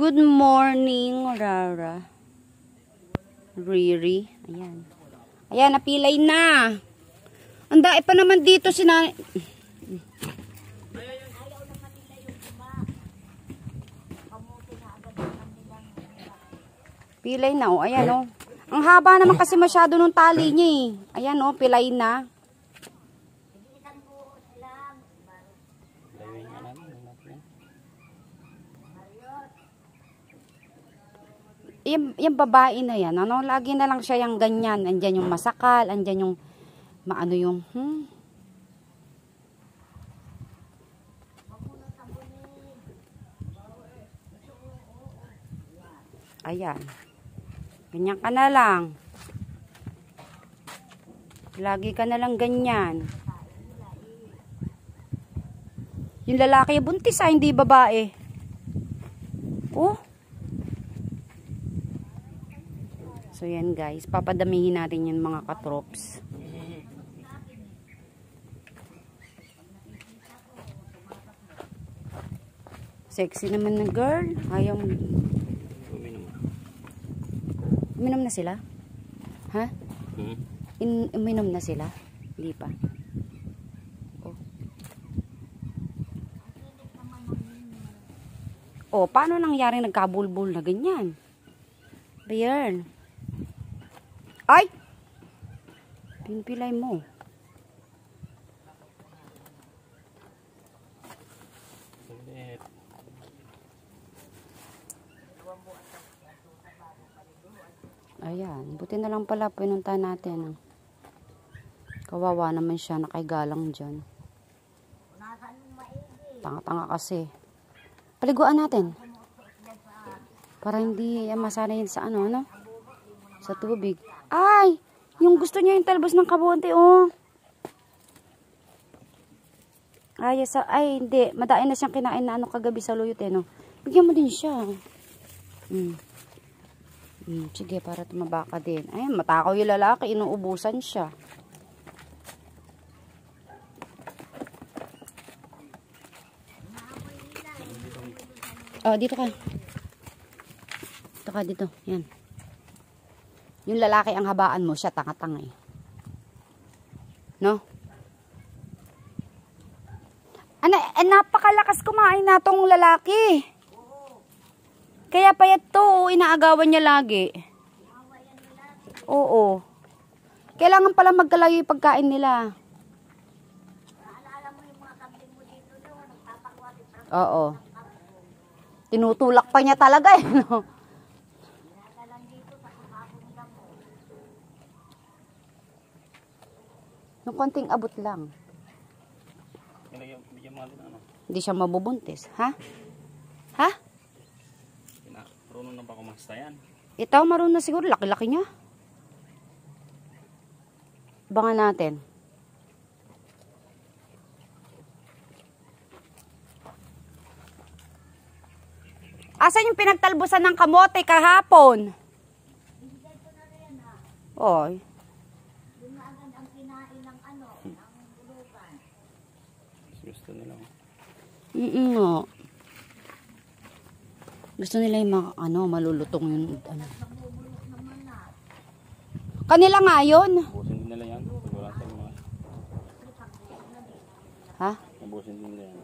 Good morning, Rara. Riri. Ayan. Ayan, napilay na. Ang dae pa naman dito sina... Pilay na, oh. Ayan, oh. Ang haba naman kasi masyado nung tali niya, eh. Ayan, oh. Pilay na. Yung babae na yan, ano, lagi na lang siya yung ganyan. Andyan yung masakal, andyan yung maano yung, Ayan. Ganyan ka na lang. Lagi ka na lang ganyan. Yung lalaki buntis, hindi babae. Oh. So yan guys, papadamihin natin yung mga katrops. Sexy naman na girl. Ayaw mo. Uminom na sila? Ha? Uminom na sila? Hindi pa. Oh. Oh, paano nangyari nagkabulbul na ganyan? Ayan. Ay! Pinpilay mo. Ayan. Buti na lang pala pinunta natin. Kawawa naman siya. Nakaigalang dyan. Tanga-tanga kasi. Paliguan natin. Para hindi masanay sa ano, no? Sa tubig. Ay! Yung gusto niya yung talbos ng kabonte, oh. Ay, hindi. Madain na siyang kinain na ano kagabi sa luyot, eh, no? Bigyan mo din siya. Sige, para tumaba ka din. Ay, matakaw yung lalaki. Inuubusan siya. Oh, dito ka. Dito ka, dito. Yan. Yung lalaki ang habaan mo, siya tanga-tanga, eh. No? Napakalakas kumain na tong lalaki. Kaya payat to, inaagawan niya lagi. Oo. Kailangan pala magkalayo yung pagkain nila. Oo. Tinutulak pa niya talaga, eh, no? Yung konting abot lang. Hindi siya mabubuntis. Ha? Ha? Marunong na ba kumasta yan? Ito, marunong na siguro. Laki-laki niya. Abangan natin. Asan yung pinagtalbusan ng kamote kahapon? Oy. Gusto nila. No. Gusto nila yung malulutong yung ano. Kanila nga yun. Ubusin din nila yan. Ha? Ubusin din nila yan.